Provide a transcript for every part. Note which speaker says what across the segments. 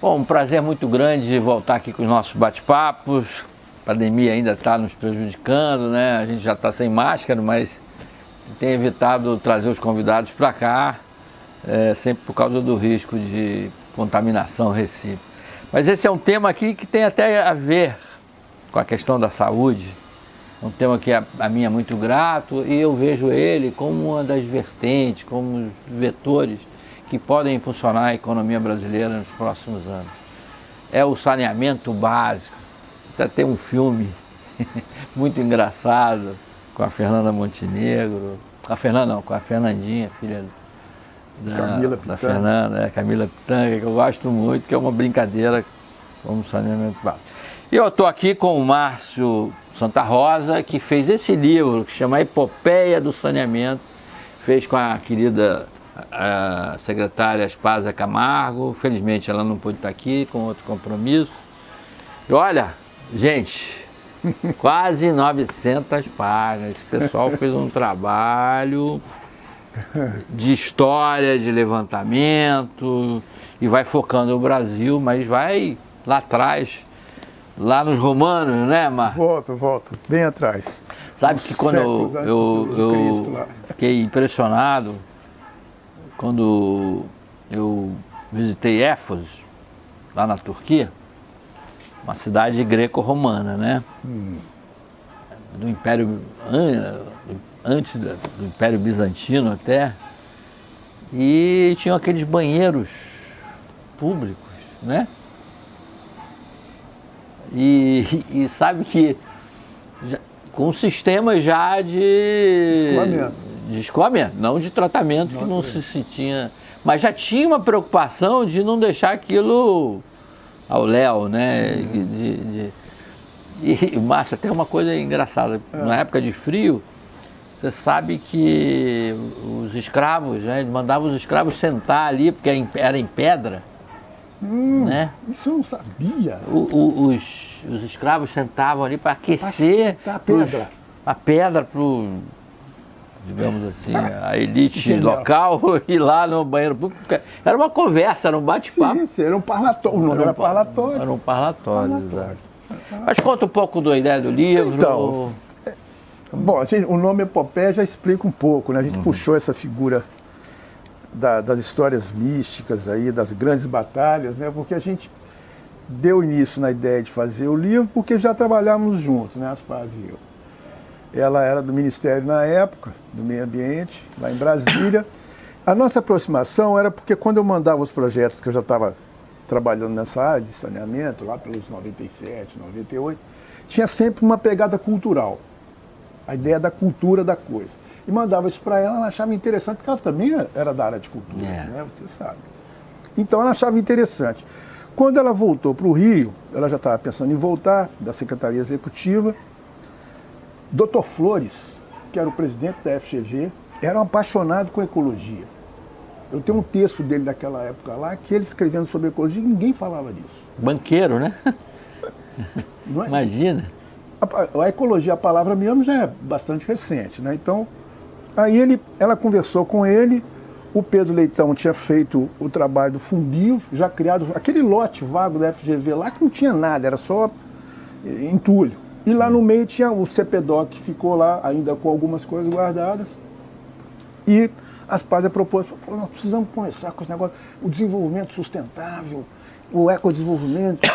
Speaker 1: Bom, um prazer muito grande voltar aqui com os nossos bate-papos. A pandemia ainda está nos prejudicando, né? A gente já está sem máscara, mas tem evitado trazer os convidados para cá, sempre por causa do risco de contaminação recíproca. Mas esse é um tema aqui que tem até a ver com a questão da saúde. É um tema que a mim é muito grato e eu vejo ele como uma das vertentes, como os vetores que podem impulsionar a economia brasileira nos próximos anos. É o saneamento básico. Até tem um filme muito engraçado com a Fernanda Montenegro, com a Fernanda não, com a Fernandinha, filha da Fernanda, Camila Pitanga, que eu gosto muito, que é uma brincadeira como saneamento básico. E eu estou aqui com o Márcio Santa Rosa, que fez esse livro, que chama Epopeia do Saneamento, fez com a querida secretária Aspásia Camargo. Felizmente ela não pôde estar aqui, com outro compromisso. E olha, gente, quase 900 páginas. Esse pessoal fez um trabalho de história, de levantamento, e vai focando o Brasil, mas vai lá atrás, lá nos romanos, né, Marcos?
Speaker 2: Volto, bem atrás.
Speaker 1: Sabe que quando eu fiquei impressionado, quando eu visitei Éfeso, lá na Turquia, uma cidade greco-romana, né? Do Império, antes do Império Bizantino até, e tinham aqueles banheiros públicos, né? E sabe que com um sistema já de escoamento, não de tratamento, que não se tinha, mas já tinha uma preocupação de não deixar aquilo ao léu, né? E Márcio, até uma coisa engraçada, na época de frio, você sabe que os escravos, né, mandavam os escravos sentar ali, porque era em pedra, né?
Speaker 2: Isso eu não sabia.
Speaker 1: Os escravos sentavam ali para aquecer a pedra para, digamos assim, a elite local ir lá no banheiro público. Era uma conversa, era um bate-papo.
Speaker 2: Sim, era um parlatório. O nome era parlatório.
Speaker 1: Era um parlatório, exato. Mas conta um pouco da ideia do livro.
Speaker 2: Então, bom, o nome Epopeia já explica um pouco, né? A gente puxou essa figura das histórias místicas aí, das grandes batalhas, né? Porque a gente deu início na ideia de fazer o livro porque já trabalhávamos juntos, né, Aspásia e eu. Ela era do Ministério na época, do Meio Ambiente, lá em Brasília. A nossa aproximação era porque quando eu mandava os projetos, que eu já estava trabalhando nessa área de saneamento, lá pelos 97, 98, tinha sempre uma pegada cultural, a ideia da cultura da coisa. E mandava isso para ela, ela achava interessante, porque ela também era da área de cultura, né? Você sabe. Então ela achava interessante. Quando ela voltou para o Rio, ela já estava pensando em voltar da Secretaria Executiva. Dr. Flores, que era o presidente da FGV, era um apaixonado com ecologia. Eu tenho um texto dele daquela época lá, que ele escrevendo sobre ecologia, ninguém falava disso.
Speaker 1: Banqueiro, né?
Speaker 2: Não é?
Speaker 1: Imagina.
Speaker 2: A ecologia, a palavra mesmo, já é bastante recente, né? Então, aí ela conversou com ele, o Pedro Leitão tinha feito o trabalho do fundio, já criado aquele lote vago da FGV lá que não tinha nada, era só entulho. E lá no meio tinha o CPDOC, que ficou lá ainda com algumas coisas guardadas. E Aspásia propôs, falou, nós precisamos começar com esse negócio, o desenvolvimento sustentável, o ecodesenvolvimento,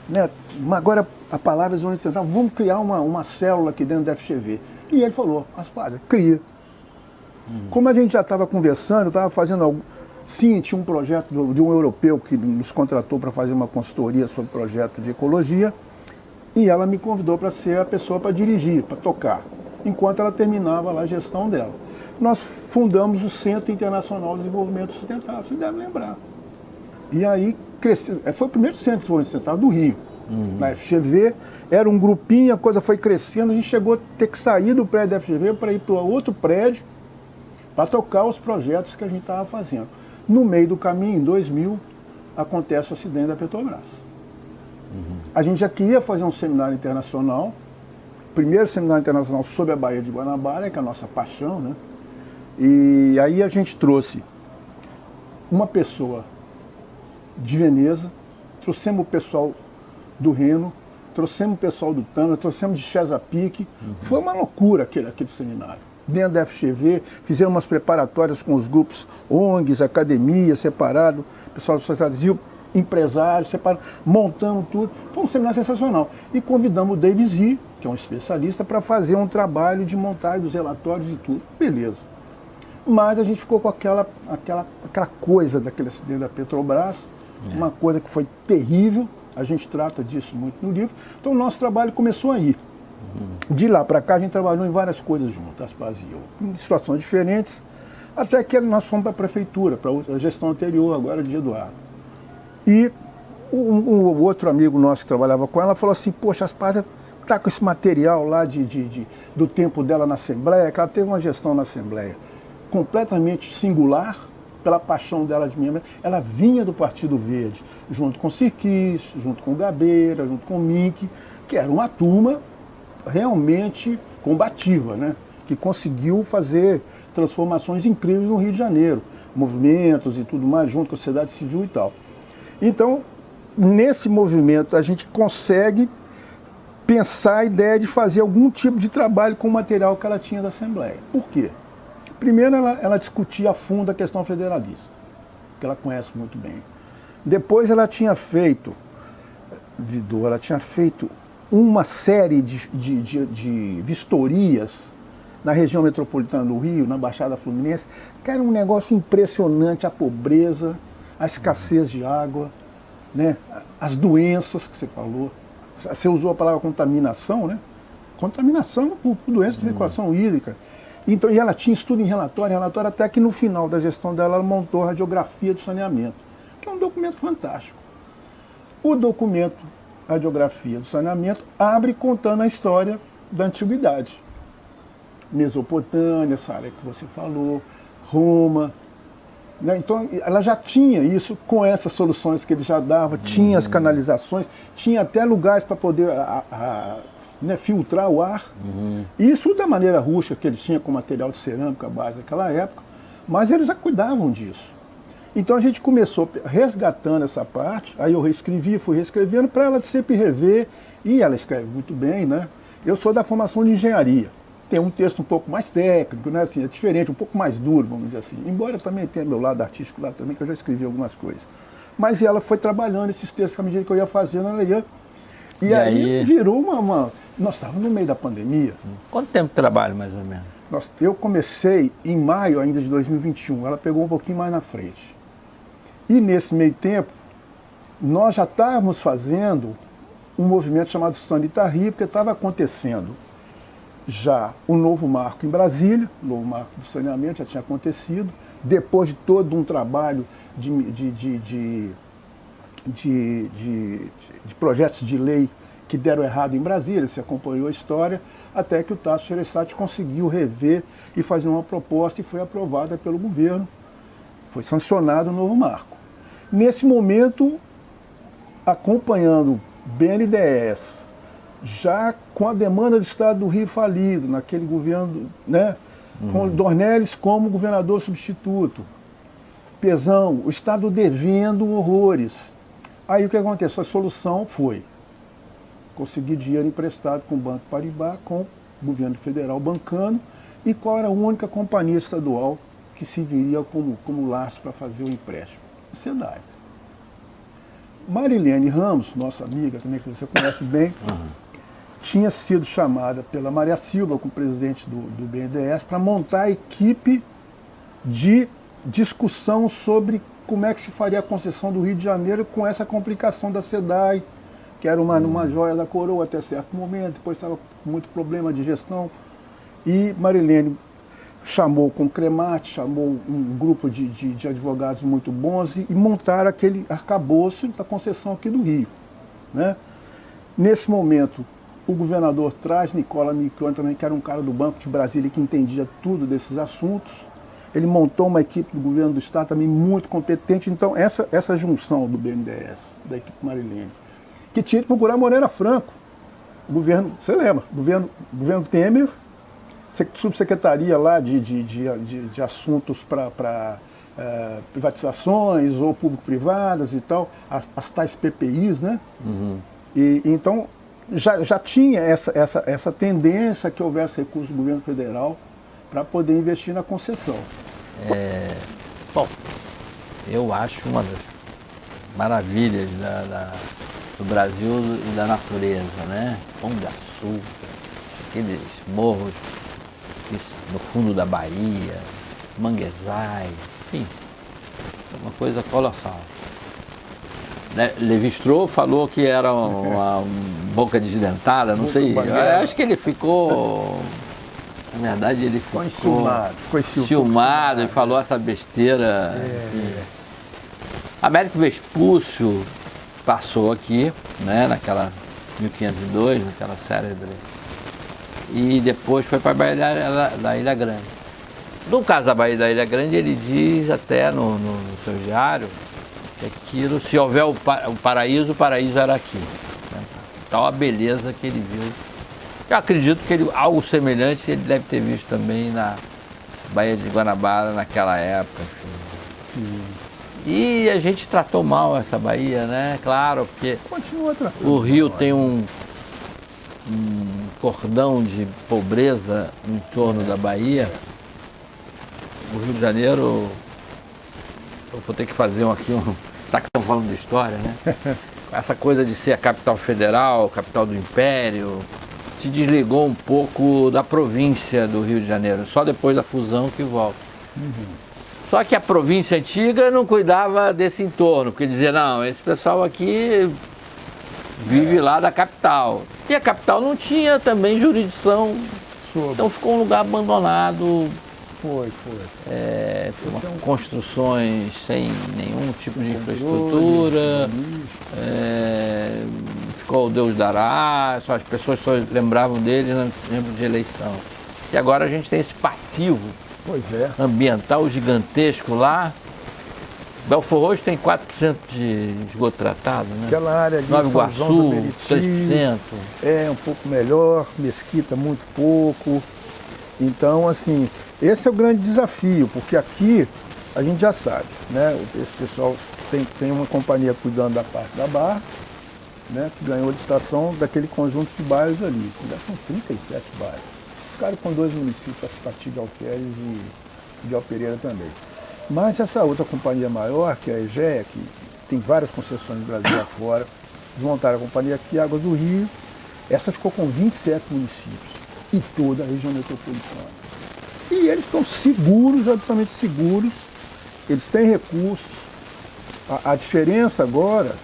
Speaker 2: né? Agora a palavra é desenvolvimento sustentável, vamos criar uma célula aqui dentro da FGV. E ele falou, Aspásia, cria. Como a gente já estava conversando, eu estava fazendo sim, tinha um projeto de um europeu que nos contratou para fazer uma consultoria sobre projeto de ecologia, e ela me convidou para ser a pessoa para dirigir, para tocar, enquanto ela terminava lá a gestão dela. Nós fundamos o Centro Internacional de Desenvolvimento Sustentável, você deve lembrar. E aí cresceu, foi o primeiro Centro de Desenvolvimento Sustentável do Rio, na FGV, era um grupinho, a coisa foi crescendo, a gente chegou a ter que sair do prédio da FGV para ir para outro prédio, para tocar os projetos que a gente estava fazendo. No meio do caminho, em 2000, acontece o acidente da Petrobras. A gente já queria fazer um seminário internacional, primeiro seminário internacional sobre a Baía de Guanabara, que é a nossa paixão, né? E aí a gente trouxe uma pessoa de Veneza, trouxemos o pessoal do Reno, trouxemos o pessoal do Tâmara, trouxemos de Chesapeake. Foi uma loucura aquele seminário. Dentro da FGV, fizemos umas preparatórias com os grupos ONGs, academias, separado, pessoal da sociedade civil, empresários, separado, montamos tudo. Foi um seminário sensacional. E convidamos o David Z, que é um especialista, para fazer um trabalho de montagem dos relatórios e tudo. Beleza. Mas a gente ficou com aquela coisa daquele acidente da Petrobras, uma coisa que foi terrível. A gente trata disso muito no livro. Então o nosso trabalho começou aí. De lá para cá a gente trabalhou em várias coisas juntas, Aspaz e eu, em situações diferentes, até que nós fomos para a prefeitura, para a gestão anterior, agora de Eduardo. E um outro amigo nosso que trabalhava com ela falou assim, poxa, Aspaz está com esse material lá do tempo dela na Assembleia, que ela teve uma gestão na Assembleia completamente singular, pela paixão dela de membro. Ela vinha do Partido Verde, junto com o Sirquis, junto com o Gabeira, junto com o Mink, que era uma turma realmente combativa, né? Que conseguiu fazer transformações incríveis no Rio de Janeiro, movimentos e tudo mais, junto com a sociedade civil e tal. Então, nesse movimento, a gente consegue pensar a ideia de fazer algum tipo de trabalho com o material que ela tinha da Assembleia. Por quê? Primeiro, ela discutia a fundo a questão federalista, que ela conhece muito bem. Depois, ela tinha feito uma série de vistorias na região metropolitana do Rio, na Baixada Fluminense, que era um negócio impressionante, a pobreza, a escassez de água, né? As doenças que você falou. Você usou a palavra contaminação, né? Contaminação por doença de circulação hídrica. Então, e ela tinha estudo em relatório, até que no final da gestão dela, ela montou a radiografia do saneamento, que é um documento fantástico. O documento Radiografia do Saneamento abre contando a história da antiguidade. Mesopotâmia, essa área que você falou, Roma. Né? Então, ela já tinha isso com essas soluções que ele já dava, tinha as canalizações, tinha até lugares para poder né, filtrar o ar. Isso da maneira rústica que eles tinham com material de cerâmica à base daquela época, mas eles já cuidavam disso. Então a gente começou resgatando essa parte, aí eu fui reescrevendo para ela sempre rever, e ela escreve muito bem, né? Eu sou da formação de engenharia, tem um texto um pouco mais técnico, né? Assim, é diferente, um pouco mais duro, vamos dizer assim, embora eu também tenha meu lado artístico lá também, que eu já escrevi algumas coisas. Mas ela foi trabalhando esses textos à medida que eu ia fazendo, ela ia. E aí virou uma. Nós estávamos no meio da pandemia.
Speaker 1: Quanto tempo de trabalho, mais ou menos?
Speaker 2: Eu comecei em maio ainda de 2021, ela pegou um pouquinho mais na frente. E nesse meio tempo, nós já estávamos fazendo um movimento chamado Sanita Rio, porque estava acontecendo já o novo marco em Brasília, o novo marco do saneamento já tinha acontecido, depois de todo um trabalho de projetos de lei que deram errado em Brasília, se acompanhou a história, até que o Tasso Gereissati conseguiu rever e fazer uma proposta e foi aprovada pelo governo, foi sancionado o novo marco. Nesse momento, acompanhando BNDES, já com a demanda do Estado do Rio falido, naquele governo, né, com Dornelles como governador substituto, Pezão, o Estado devendo horrores. Aí o que aconteceu? A solução foi conseguir dinheiro emprestado com o Banco Paribas, com o governo federal bancando, e qual era a única companhia estadual que serviria como laço para fazer o empréstimo? A SEDAI. Marilene Ramos, nossa amiga também, que você conhece bem, tinha sido chamada pela Maria Silva, como presidente do BNDES, para montar a equipe de discussão sobre como é que se faria a concessão do Rio de Janeiro com essa complicação da SEDAI, que era uma joia da coroa até certo momento, depois estava com muito problema de gestão. E Marilene chamou com o Cremate, chamou um grupo de advogados muito bons e montaram aquele arcabouço da concessão aqui do Rio. Né? Nesse momento, o governador traz Nicola Microne também, que era um cara do Banco de Brasília que entendia tudo desses assuntos. Ele montou uma equipe do governo do Estado também muito competente. Então, essa junção do BNDES, da equipe Marilene, que tinha que procurar Moreira Franco. O governo, você lembra, governo Temer, subsecretaria lá de assuntos para privatizações ou público-privadas e tal, as tais PPIs, né? E então já tinha essa tendência que houvesse recursos do governo federal para poder investir na concessão.
Speaker 1: Bom, eu acho uma das maravilhas do Brasil e da natureza, né? Pão de Açúcar, aqueles morros no fundo da Bahia, manguezais, enfim, é uma coisa colossal. Lévi-Strauss falou que era uma boca desdentada, não sei, eu acho que ele ficou, na verdade ele ficou enciumado e falou essa besteira. Américo Vespúcio passou aqui, né, naquela 1502, naquela célebre, e depois foi para a Baía da Ilha Grande. No caso da Baía da Ilha Grande, ele diz até no seu diário que aquilo, se houver o paraíso era aqui. Né? Então a beleza que ele viu. Eu acredito que algo semelhante ele deve ter visto também na Baía de Guanabara naquela época.
Speaker 2: Sim.
Speaker 1: E a gente tratou mal essa Bahia, né? Claro, porque
Speaker 2: continua tratando.
Speaker 1: O Rio tem um cordão de pobreza em torno da Bahia. O Rio de Janeiro, eu vou ter que fazer já que estamos falando de história, né? Essa coisa de ser a capital federal, capital do império, se desligou um pouco da província do Rio de Janeiro, só depois da fusão que volta. Só que a província antiga não cuidava desse entorno, porque dizia, não, esse pessoal aqui vive lá da capital. E a capital não tinha também jurisdição, então ficou um lugar abandonado. Construções sem nenhum tipo de infraestrutura, ficou o Deus dará, as pessoas só lembravam dele no tempo de eleição. E agora a gente tem esse passivo ambiental gigantesco lá. Belfort Roxo tem 4% de esgoto tratado, né?
Speaker 2: Aquela área ali,
Speaker 1: Nova Iguaçu, 3%.
Speaker 2: É um pouco melhor, Mesquita muito pouco. Então, assim, esse é o grande desafio, porque aqui a gente já sabe, né? Esse pessoal tem uma companhia cuidando da parte da Barra, né? Que ganhou a licitação daquele conjunto de bairros ali. Já são 37 bairros. Ficaram com 2 municípios, a partir de Alqueires e de Alpereira também. Mas essa outra companhia maior, que é a EGEA, que tem várias concessões no Brasil afora, desmontaram a companhia aqui, Águas do Rio, essa ficou com 27 municípios e toda a região metropolitana. E eles estão seguros, absolutamente seguros, eles têm recursos. A diferença agora,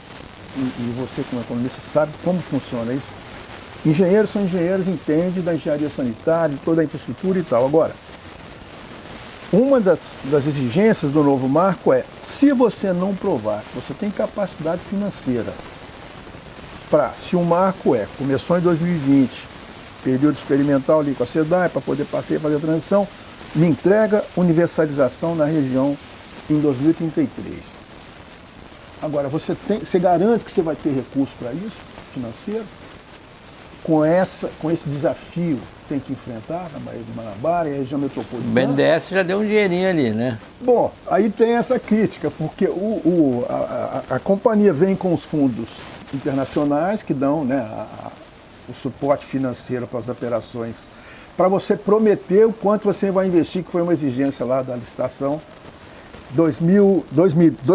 Speaker 2: e você como economista sabe como funciona isso, engenheiros são engenheiros, entendem da engenharia sanitária, de toda a infraestrutura e tal. Agora, uma das exigências do novo marco é, se você não provar que você tem capacidade financeira se o marco começou em 2020, período experimental ali com a SEDAI, para poder fazer a transição, me entrega universalização na região em 2033. Agora, você garante que você vai ter recurso para isso, financeiro? Com esse desafio que tem que enfrentar na Baía de Guanabara e a região metropolitana.
Speaker 1: O BNDES já deu um dinheirinho ali, né?
Speaker 2: Bom, aí tem essa crítica, porque a companhia vem com os fundos internacionais que dão, né, o suporte financeiro para as operações, para você prometer o quanto você vai investir, que foi uma exigência lá da licitação. 2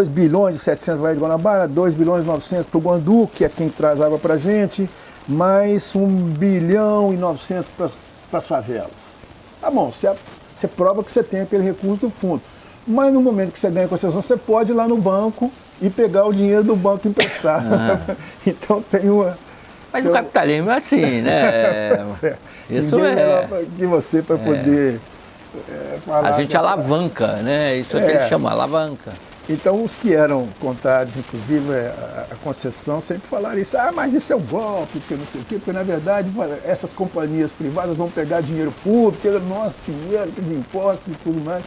Speaker 2: bilhões e 700 para a Baía de Guanabara, 2 bilhões e 900 para o Guandu, que é quem traz água para a gente, mais 1 bilhão e 900 para as favelas. Tá bom, você prova que você tem aquele recurso do fundo. Mas no momento que você ganha a concessão, você pode ir lá no banco e pegar o dinheiro do banco emprestado. Então tem uma...
Speaker 1: Mas o capitalismo é assim, né? Isso
Speaker 2: ninguém melhor que você para poder falar.
Speaker 1: A gente alavanca, né? Isso é que ele chama, alavanca.
Speaker 2: Então, os que eram contados, inclusive a concessão, sempre falaram isso. Ah, mas isso é um golpe, porque não sei o quê. Porque, na verdade, essas companhias privadas vão pegar dinheiro público, é nosso dinheiro, de impostos e tudo mais.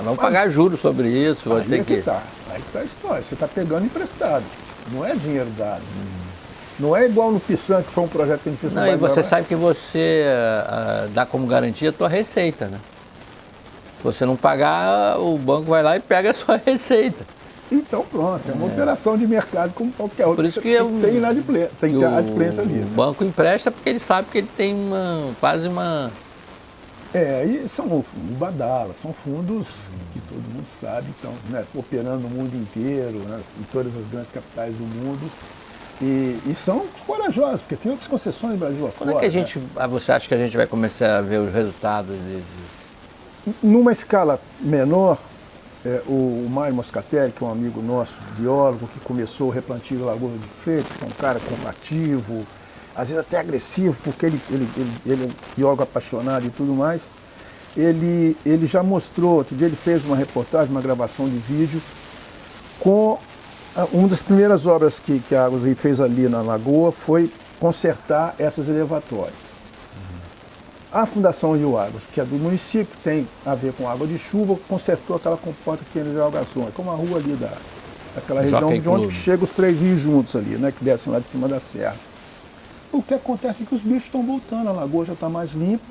Speaker 1: Vamos pagar juros sobre isso. Vai ter que...
Speaker 2: Aí que tá a história. Você está pegando emprestado. Não é dinheiro dado. Não é igual no Pissan, que foi um projeto que a gente fez.
Speaker 1: Não, e você sabe que você dá como garantia a tua receita, né? Se você não pagar, o banco vai lá e pega a sua receita.
Speaker 2: Então pronto, é uma operação de mercado como qualquer outra.
Speaker 1: Por isso que
Speaker 2: tem inadimplência, tem que ter adimplência ali.
Speaker 1: O banco empresta porque ele sabe que ele tem quase uma...
Speaker 2: E são o Badala, são fundos que todo mundo sabe, estão, né, operando no mundo inteiro, né, em todas as grandes capitais do mundo. E são corajosos, porque tem outras concessões no Brasil afora.
Speaker 1: Quando é que você acha que a gente vai começar a ver os resultados deles?
Speaker 2: Numa escala menor, o Mário Moscatelli, que é um amigo nosso, biólogo, que começou o replantio da Lagoa de Freitas, que é um cara combativo, às vezes até agressivo, porque ele é um biólogo apaixonado e tudo mais. Ele já mostrou, outro dia ele fez uma reportagem, uma gravação de vídeo, com uma das primeiras obras que a Águas Rio fez ali na Lagoa foi consertar essas elevatórias. A Fundação Rio Águas, que é do município, que tem a ver com água de chuva, consertou aquela comporta que tem no Algaçon, é como a rua ali daquela região de onde chegam os 3 rios juntos ali, né, que descem lá de cima da serra. O que acontece é que os bichos estão voltando, a lagoa já está mais limpa.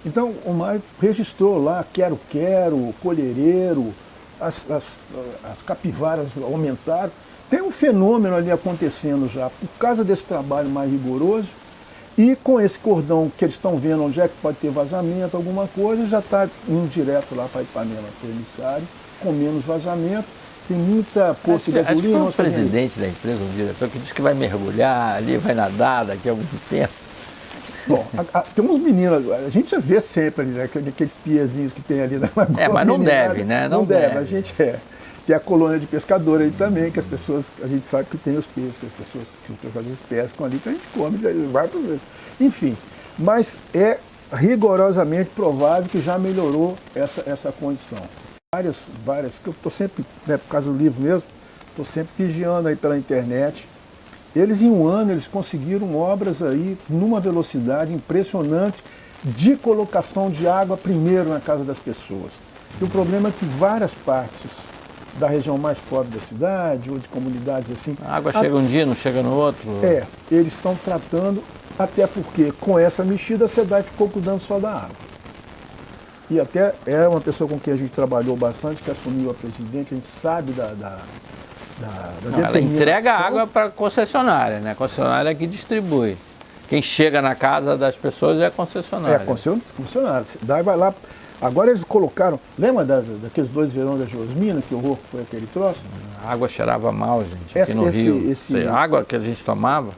Speaker 2: Então o Mário registrou lá quero-quero, colhereiro, as capivaras aumentaram. Tem um fenômeno ali acontecendo já, por causa desse trabalho mais rigoroso, e com esse cordão que eles estão vendo onde é que pode ter vazamento, alguma coisa, já está indo direto lá para Ipanema, para o emissário, com menos vazamento. Tem muita poça de gasolina.
Speaker 1: Acho que foi o presidente da empresa, o diretor, que disse que vai mergulhar ali, vai nadar daqui a algum tempo.
Speaker 2: Bom, tem uns meninos, a gente já vê sempre ali, né, aqueles piezinhos que tem ali na lagoa.
Speaker 1: Mas não deve, né?
Speaker 2: Não deve, a gente Tem a colônia de pescador aí também, que as pessoas, a gente sabe que tem os peixes, que os pescadores pescam ali, que a gente come, vai para o... Enfim, mas é rigorosamente provável que já melhorou essa condição. Várias, que eu estou sempre, né, por causa do livro mesmo, estou sempre vigiando aí pela internet. Eles em um ano, eles conseguiram obras aí numa velocidade impressionante de colocação de água primeiro na casa das pessoas. E o problema é que várias partes da região mais pobre da cidade, ou de comunidades assim...
Speaker 1: A água chega um dia, não chega no outro?
Speaker 2: Eles estão tratando, até porque com essa mexida a SEDAI ficou cuidando só da água. E até é uma pessoa com quem a gente trabalhou bastante, que assumiu a presidente, a gente sabe da
Speaker 1: ela entrega a água para a concessionária, né? A concessionária é que distribui. Quem chega na casa das pessoas é a concessionária.
Speaker 2: É a concessionária. Daí vai lá. Agora eles colocaram. Lembra daqueles 2 verões da Josmina, que horror que foi aquele troço?
Speaker 1: A água cheirava mal, gente, aqui no Rio. A água que a gente tomava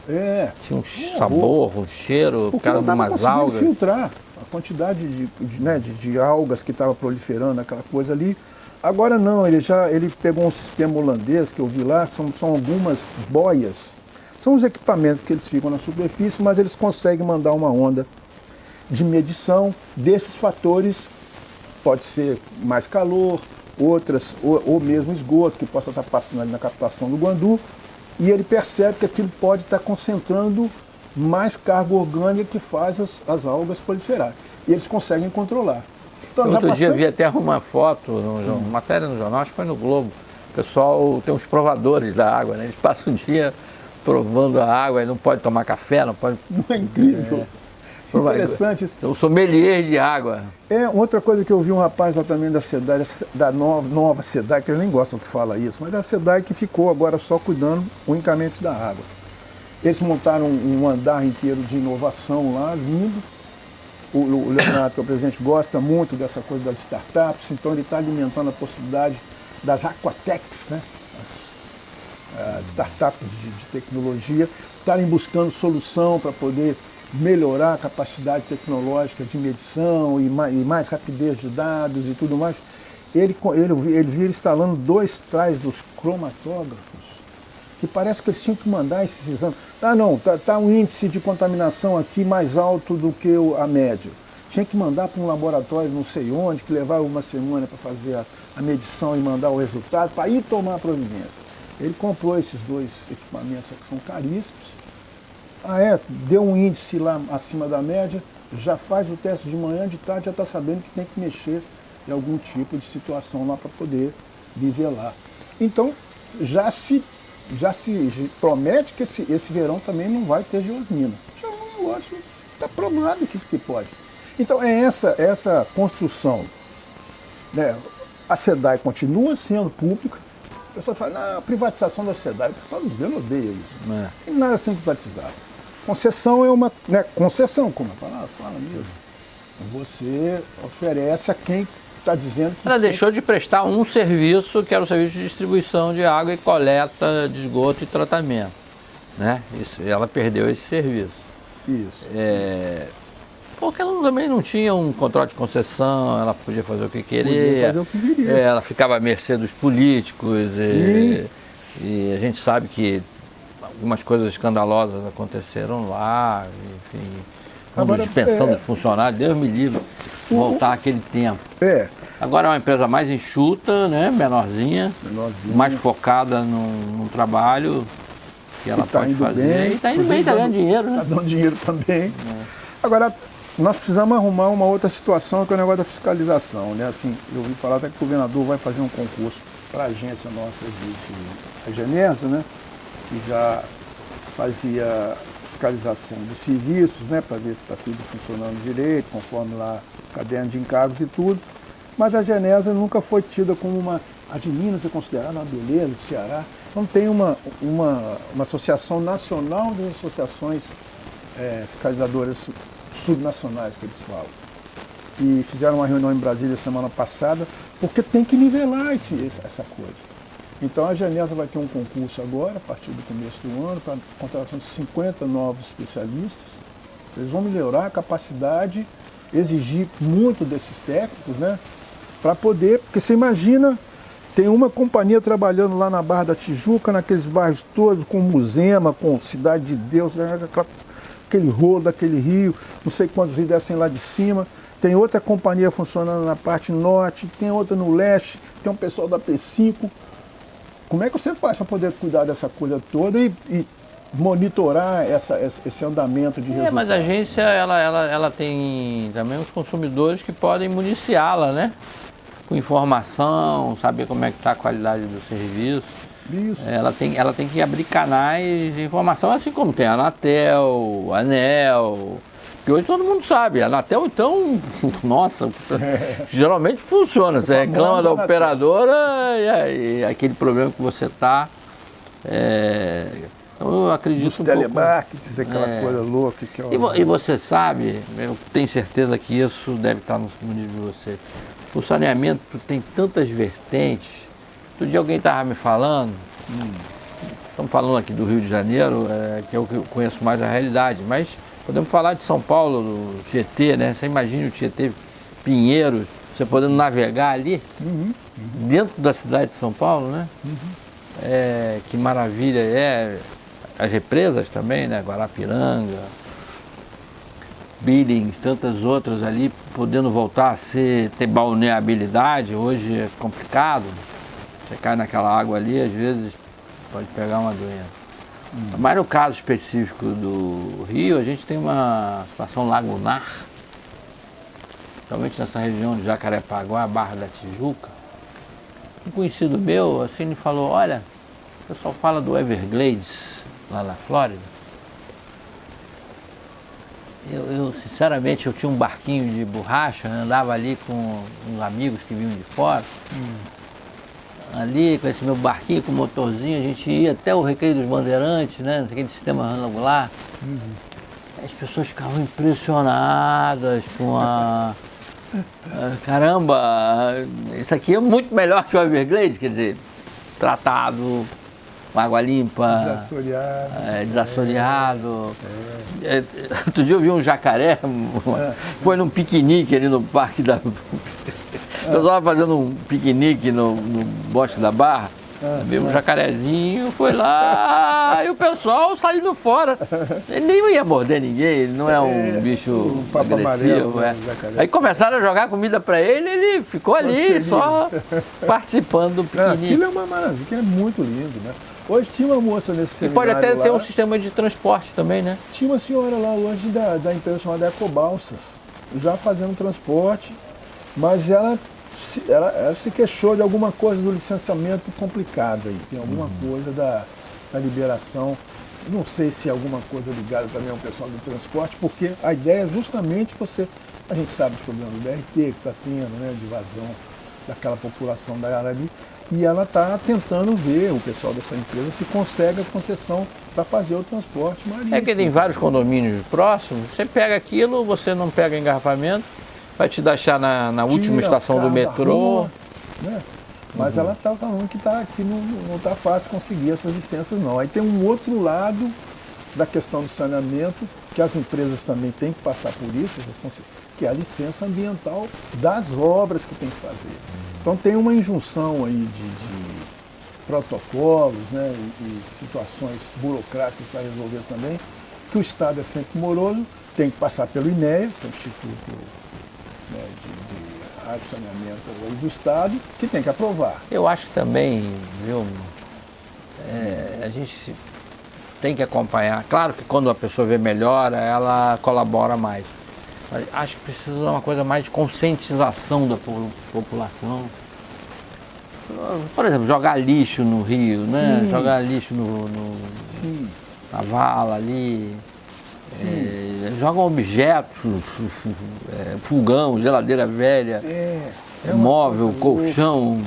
Speaker 1: tinha um sabor, um cheiro, por causa de umas algas.
Speaker 2: Filtrar a quantidade de algas que estava proliferando, aquela coisa ali. Agora não, ele pegou um sistema holandês que eu vi lá, são algumas boias. São os equipamentos que eles ficam na superfície, mas eles conseguem mandar uma onda de medição desses fatores. Pode ser mais calor, outras, ou mesmo esgoto, que possa estar passando ali na captação do Guandu, e ele percebe que aquilo pode estar concentrando mais carga orgânica que faz as algas proliferarem. E eles conseguem controlar. Então,
Speaker 1: outro dia eu vi até uma foto, uma matéria no jornal, acho que foi no Globo. O pessoal tem uns provadores da água, né? Eles passam o dia provando a água, e não pode tomar café, não pode...
Speaker 2: Não é incrível? Interessante isso.
Speaker 1: O sommelier de água.
Speaker 2: Outra coisa que eu vi um rapaz lá também da SEDAI, da nova SEDAI, que eles nem gostam que fala isso, mas da SEDAI que ficou agora só cuidando unicamente da água. Eles montaram um andar inteiro de inovação lá, lindo. O Leonardo, que é o presidente, gosta muito dessa coisa das startups, então ele está alimentando a possibilidade das aquatechs, né? As startups de tecnologia, estarem buscando solução para poder melhorar a capacidade tecnológica de medição e mais rapidez de dados e tudo mais. Ele via instalando 2 trás dos cromatógrafos, que parece que eles tinham que mandar esses exames. Tá um índice de contaminação aqui mais alto do que a média. Tinha que mandar para um laboratório não sei onde, que levava uma semana para fazer a medição e mandar o resultado, para ir tomar a providência. Ele comprou esses 2 equipamentos que são caríssimos. Deu um índice lá acima da média, já faz o teste de manhã, de tarde já está sabendo que tem que mexer em algum tipo de situação lá para poder nivelar. Então, já se promete que esse verão também não vai ter geosmina. Já é um negócio, está provado que pode. Então é essa construção né? A SEDAI continua sendo pública. O pessoal fala, não, a privatização da SEDAI, o pessoal do governo odeia isso. Não tem nada sem privatizar. Concessão é uma, né, concessão, como a palavra fala mesmo. Você oferece a quem está dizendo que...
Speaker 1: Ela deixou de prestar um serviço, que era o serviço de distribuição de água e coleta de esgoto e tratamento. Né? Isso, ela perdeu esse serviço.
Speaker 2: Isso.
Speaker 1: Porque ela também não tinha um controle de concessão, ela podia fazer o que queria.
Speaker 2: Podia fazer o que queria.
Speaker 1: Ela ficava à mercê dos políticos. E a gente sabe que algumas coisas escandalosas aconteceram lá, enfim. Agora, dispensão dos funcionários, Deus me livre, voltar àquele tempo. Agora é uma empresa mais enxuta, né, menorzinha, mais focada no trabalho que ela pode fazer. E está indo bem, está ganhando dinheiro. Está
Speaker 2: dando dinheiro também. Agora, nós precisamos arrumar uma outra situação, que é o negócio da fiscalização. Né? Assim, eu ouvi falar até que o governador vai fazer um concurso para a agência nossa a Genesa, né? Que já fazia fiscalização dos serviços, né? Para ver se está tudo funcionando direito, conforme lá o caderno de encargos e tudo. Mas a Genesa nunca foi tida como uma... A de Minas é considerada uma beleza, do Ceará. Não tem uma associação nacional das associações fiscalizadoras subnacionais, que eles falam. E fizeram uma reunião em Brasília semana passada, porque tem que nivelar essa coisa. Então a Genesa vai ter um concurso agora, a partir do começo do ano, para a contratação de 50 novos especialistas. Eles vão melhorar a capacidade, exigir muito desses técnicos, né? Para poder, porque você imagina, tem uma companhia trabalhando lá na Barra da Tijuca, naqueles bairros todos, com Muzema, com Cidade de Deus, aquele rolo daquele rio, não sei quantos rios descem lá de cima. Tem outra companhia funcionando na parte norte, tem outra no leste, tem um pessoal da P5. Como é que você faz para poder cuidar dessa coisa toda e monitorar esse andamento de resultados?
Speaker 1: Mas a agência ela tem também os consumidores que podem municiá-la, né? Com informação, saber como é que está a qualidade do serviço.
Speaker 2: Isso.
Speaker 1: Ela tem que abrir canais de informação, assim como tem a Anatel, a ANEL, que hoje todo mundo sabe. A Anatel, então, nossa, geralmente funciona. Você reclama da operadora e aquele problema que você está. Eu acredito
Speaker 2: telemarketing, aquela coisa louca.
Speaker 1: E você sabe, eu tenho certeza que isso deve estar no nível de você. O saneamento tem tantas vertentes. Outro dia alguém estava me falando, estamos falando aqui do Rio de Janeiro, que é o que eu conheço mais a realidade, mas podemos falar de São Paulo, do Tietê, né? Você imagina o Tietê, Pinheiros, você podendo navegar ali, dentro da cidade de São Paulo, né? Que maravilha as represas também, né? Guarapiranga, Billings, tantas outras ali, podendo voltar a ter balneabilidade. Hoje é complicado. Você cai naquela água ali, às vezes pode pegar uma doença. Mas no caso específico do Rio, a gente tem uma situação lagunar, principalmente nessa região de Jacarepaguá, Barra da Tijuca. Um conhecido meu, assim, ele falou, olha, o pessoal fala do Everglades, lá na Flórida. Eu sinceramente, eu tinha um barquinho de borracha, andava ali com uns amigos que vinham de fora. Ali, com esse meu barquinho, com motorzinho, a gente ia até o Recreio dos Bandeirantes, né? Aquele sistema rangular. As pessoas ficavam impressionadas com caramba, isso aqui é muito melhor que o Everglades, quer dizer, tratado, com água limpa, desassoreado. Outro dia eu vi um jacaré, foi num piquenique ali no Parque da... Eu estava fazendo um piquenique no Bosque da Barra, veio um jacarezinho, foi lá e o pessoal saindo fora. Ele nem ia morder ninguém, ele não é um bicho agressivo. Aí começaram a jogar comida para ele ficou ali só participando do piquenique.
Speaker 2: Aquilo é uma maravilha, aquilo é muito lindo, né? Hoje tinha uma moça nesse seminário.
Speaker 1: E pode até ter um sistema de transporte também, né?
Speaker 2: Tinha uma senhora lá hoje da empresa chamada Ecobalsas, já fazendo transporte, mas ela se queixou de alguma coisa do licenciamento complicado aí. Tem alguma coisa da liberação, não sei se é alguma coisa ligada também ao pessoal do transporte, porque a ideia é justamente a gente sabe os problemas do BRT que está tendo, né, de vazão daquela população da área ali. E ela está tentando ver, o pessoal dessa empresa, se consegue a concessão para fazer o transporte marítimo.
Speaker 1: É que tem vários condomínios próximos, você pega aquilo, você não pega engarrafamento, vai te deixar na última estação do metrô.
Speaker 2: Rua, né? Mas ela está falando que aqui não está fácil conseguir essas licenças não. Aí tem um outro lado da questão do saneamento, que as empresas também têm que passar por isso, que é a licença ambiental das obras que tem que fazer. Então tem uma injunção aí de protocolos, né, e situações burocráticas para resolver também, que o Estado é sempre moroso, tem que passar pelo INEA, que é o Instituto, né, de Água e Saneamento do Estado, que tem que aprovar.
Speaker 1: Eu acho também, viu, a gente tem que acompanhar. Claro que quando a pessoa vê melhora, ela colabora mais. Mas acho que precisa de uma coisa mais de conscientização da população. Por exemplo, jogar lixo no rio, né?
Speaker 2: Sim.
Speaker 1: Jogar lixo
Speaker 2: Sim.
Speaker 1: na vala ali. Jogam objetos, fogão, geladeira velha, móvel, colchão.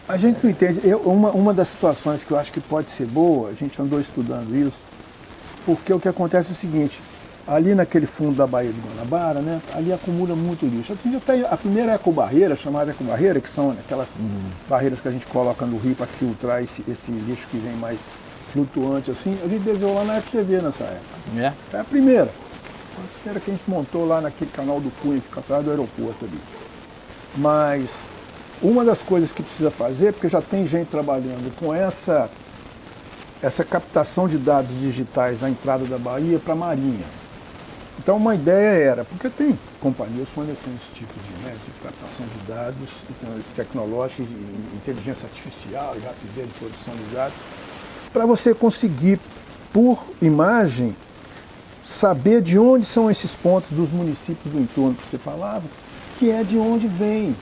Speaker 2: A gente não entende. Uma das situações que eu acho que pode ser boa, a gente andou estudando isso, porque o que acontece é o seguinte, ali naquele fundo da Baía de Guanabara, né, ali acumula muito lixo. A primeira ecobarreira, chamada ecobarreira, que são aquelas barreiras que a gente coloca no rio para filtrar esse lixo que vem mais flutuante assim, a gente desenhou lá na FGV nessa época. É a primeira. A primeira que a gente montou lá naquele canal do Cunha, que fica atrás do aeroporto ali. Mas uma das coisas que precisa fazer, porque já tem gente trabalhando com essa captação de dados digitais na entrada da Bahia para a Marinha. Então uma ideia era, porque tem companhias fornecendo esse tipo de captação de dados tecnológicas, de inteligência artificial e rapidez de produção de dados, para você conseguir, por imagem, saber de onde são esses pontos dos municípios do entorno que você falava, que é de onde vem.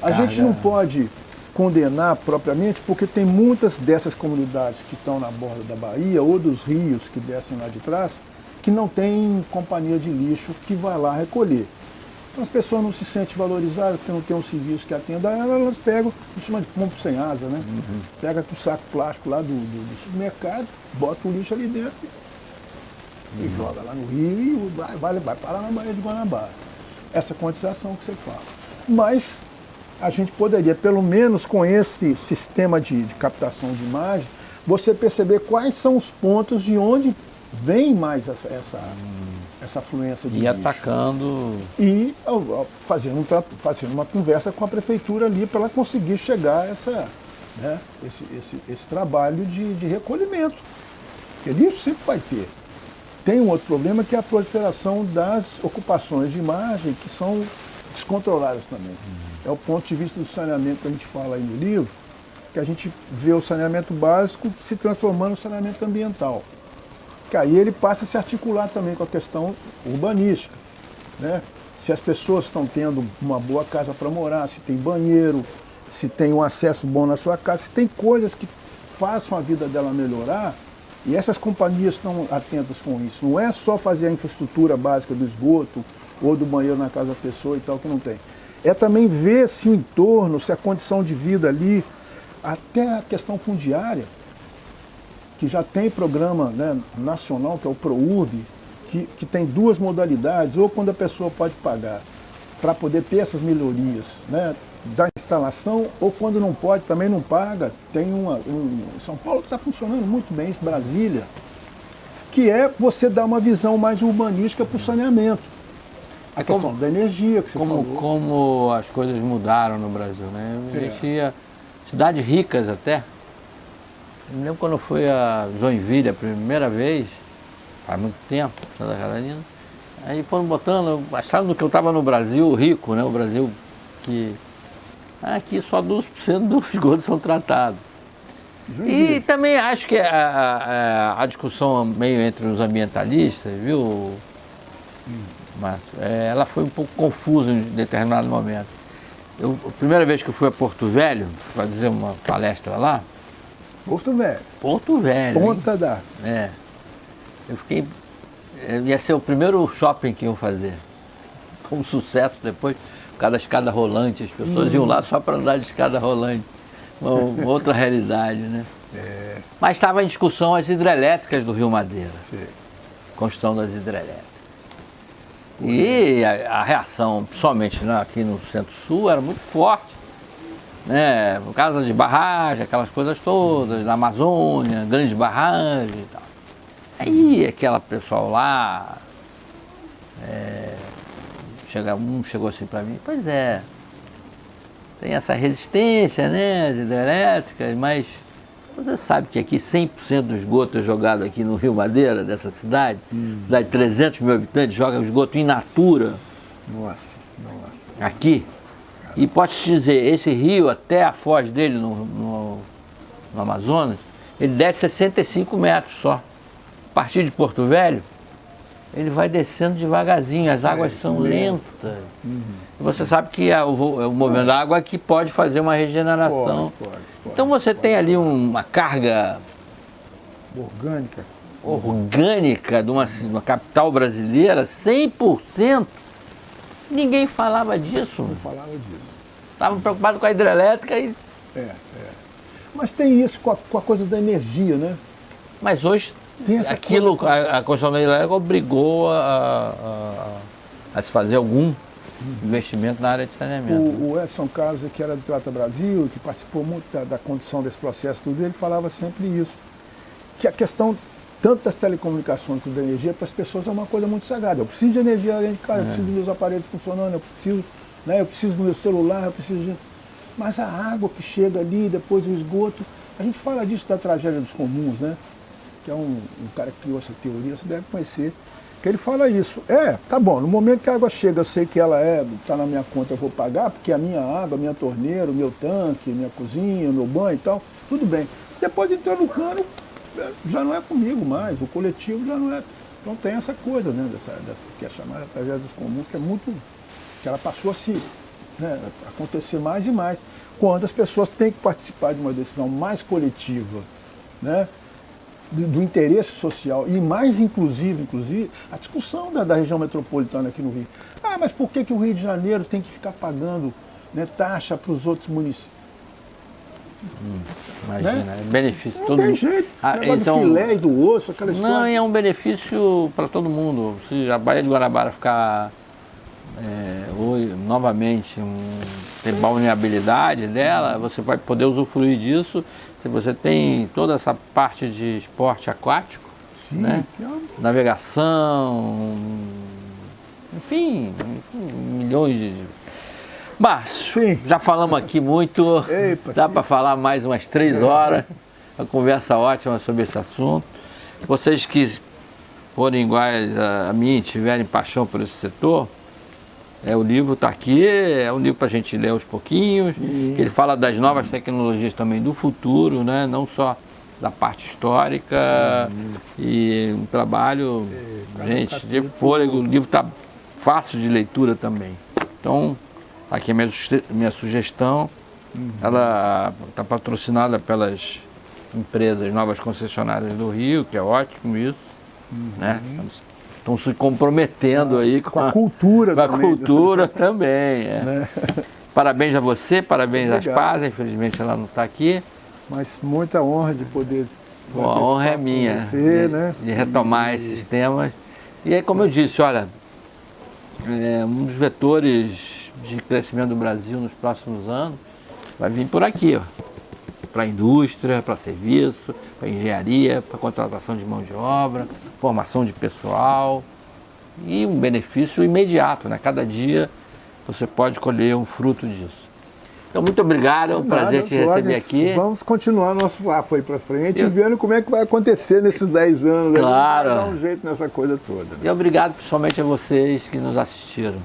Speaker 2: A gente não pode condenar propriamente, porque tem muitas dessas comunidades que estão na borda da Bahia ou dos rios que descem lá de trás, que não tem companhia de lixo que vai lá recolher. Então as pessoas não se sentem valorizadas, porque não tem um serviço que atenda ela, elas pegam, a gente chama de pombo sem asa, né? Pega com o saco plástico lá do supermercado, bota o lixo ali dentro e joga lá no rio e vai parar na Baía de Guanabara. Essa quantização que você fala. Mas a gente poderia, pelo menos com esse sistema de captação de imagem, você perceber quais são os pontos de onde vem mais essa fluência de
Speaker 1: lixo.
Speaker 2: Atacando. E fazendo uma conversa com a prefeitura ali para ela conseguir chegar a esse trabalho de recolhimento. Porque lixo sempre vai ter. Tem um outro problema que é a proliferação das ocupações de imagem que são descontroladas também. É o ponto de vista do saneamento que a gente fala aí no livro, que a gente vê o saneamento básico se transformando no saneamento ambiental. Que aí ele passa a se articular também com a questão urbanística, né? Se as pessoas estão tendo uma boa casa para morar, se tem banheiro, se tem um acesso bom na sua casa, se tem coisas que façam a vida dela melhorar, e essas companhias estão atentas com isso. Não é só fazer a infraestrutura básica do esgoto ou do banheiro na casa da pessoa e tal, que não tem. É também ver se o entorno, se a condição de vida ali, até a questão fundiária, que já tem programa, né, nacional, que é o ProURB, que tem duas modalidades, ou quando a pessoa pode pagar para poder ter essas melhorias, né, da instalação, ou quando não pode, também não paga. Tem em São Paulo que está funcionando muito bem, isso, Brasília, que é você dar uma visão mais urbanística para o saneamento. A questão da energia que você falou.
Speaker 1: Como as coisas mudaram no Brasil, né? A gente ia, cidades ricas até. Eu me lembro quando eu fui a Joinville a primeira vez, faz muito tempo, Santa Catarina, aí foram botando, acharam que eu estava no Brasil rico, né? O Brasil que aqui só 12% dos esgotos são tratados. E também acho que a discussão meio entre os ambientalistas, viu, Márcio, ela foi um pouco confusa em determinado momento. A primeira vez que eu fui a Porto Velho, para fazer uma palestra lá,
Speaker 2: Porto Velho.
Speaker 1: Porto Velho.
Speaker 2: Ponta da.
Speaker 1: Eu fiquei. Ia ser o primeiro shopping que eu ia fazer. Foi um sucesso depois. por causa da escada rolante, as pessoas iam lá só para andar de escada rolante. Uma outra realidade, né? Mas estava em discussão as hidrelétricas do Rio Madeira.
Speaker 2: Sim.
Speaker 1: Construção das hidrelétricas. E a reação, principalmente aqui no Centro-Sul, era muito forte. Né? Por causa de barragem, aquelas coisas todas, na Amazônia, grandes barragens e tal. Aí aquela pessoal lá, chegou assim para mim, pois é, tem essa resistência, né, as hidrelétricas, mas você sabe que aqui 100% do esgoto é jogado aqui no Rio Madeira, dessa cidade, cidade de 300 mil habitantes, joga o esgoto in natura.
Speaker 2: Nossa.
Speaker 1: Aqui. E posso te dizer, esse rio, até a foz dele no Amazonas, ele desce 65 metros só. A partir de Porto Velho, ele vai descendo devagarzinho, as águas são lentas. E você sabe que é o movimento da água que pode fazer uma regeneração.
Speaker 2: Pode.
Speaker 1: Então você tem ali uma carga orgânica de uma capital brasileira, 100%. Ninguém falava disso.
Speaker 2: Não falava disso.
Speaker 1: Estavam preocupados com a hidrelétrica e...
Speaker 2: Mas tem isso com a coisa da energia, né?
Speaker 1: Mas hoje, a construção da hidrelétrica obrigou a se fazer algum investimento na área de saneamento.
Speaker 2: O Edson Carlos, que era do Trata Brasil, que participou muito da condição desse processo, tudo, ele falava sempre isso. Que a questão, tanto das telecomunicações quanto da energia, para as pessoas é uma coisa muito sagrada. Eu preciso de energia além de casa, eu preciso dos meus aparelhos funcionando, eu preciso do meu celular, eu preciso de... Mas a água que chega ali, depois o esgoto, a gente fala disso da tragédia dos comuns, né? Que é um cara que criou essa teoria, você deve conhecer, que ele fala isso. Tá bom, no momento que a água chega, eu sei que ela está na minha conta, eu vou pagar, porque a minha água, a minha torneira, o meu tanque, minha cozinha, o meu banho e tal, tudo bem. Depois entrou no cano, já não é comigo mais, o coletivo já não é. Então tem essa coisa, né, dessa que é chamada tragédia dos comuns, que é muito... que ela passou a se acontecer mais e mais, quando as pessoas têm que participar de uma decisão mais coletiva, né, do interesse social e mais inclusive, a discussão da região metropolitana aqui no Rio. Mas por que o Rio de Janeiro tem que ficar pagando, né, taxa para os outros municípios?
Speaker 1: Imagina,
Speaker 2: né?
Speaker 1: É benefício.
Speaker 2: Não tem jeito, do filé e do osso, aquela história.
Speaker 1: Não, é um benefício para todo mundo. Se a Baía de Guanabara ficar novamente tem balneabilidade dela, você vai poder usufruir disso. Se você tem toda essa parte de esporte aquático,
Speaker 2: sim,
Speaker 1: né? Navegação, enfim, milhões de... Márcio, já falamos aqui muito, dá para falar mais umas 3 horas, uma conversa ótima sobre esse assunto. Vocês que forem iguais a mim, tiverem paixão por esse setor, o livro está aqui, é um livro para a gente ler aos pouquinhos, que ele fala das novas tecnologias também do futuro, né? Não só da parte histórica, e um trabalho, gente, de fôlego. O livro está fácil de leitura também. Então, aqui é minha sugestão, ela está patrocinada pelas empresas Novas Concessionárias do Rio, que é ótimo isso, né? Estão se comprometendo aí com a cultura também. Né? Parabéns a você, parabéns às Paz, infelizmente ela não está aqui.
Speaker 2: Mas muita honra de poder...
Speaker 1: A honra é minha, de retomar esses temas. E aí, como eu disse, olha, um dos vetores de crescimento do Brasil nos próximos anos vai vir por aqui, para a indústria, para serviço, para engenharia, para contratação de mão de obra, formação de pessoal e um benefício imediato, né? Cada dia você pode colher um fruto disso. Então, muito obrigado, é um prazer te receber aqui.
Speaker 2: Vamos continuar nosso papo aí para frente e vendo como é que vai acontecer nesses 10 anos.
Speaker 1: Claro.
Speaker 2: Vai dar um jeito nessa coisa toda. Né?
Speaker 1: E obrigado principalmente a vocês que nos assistiram.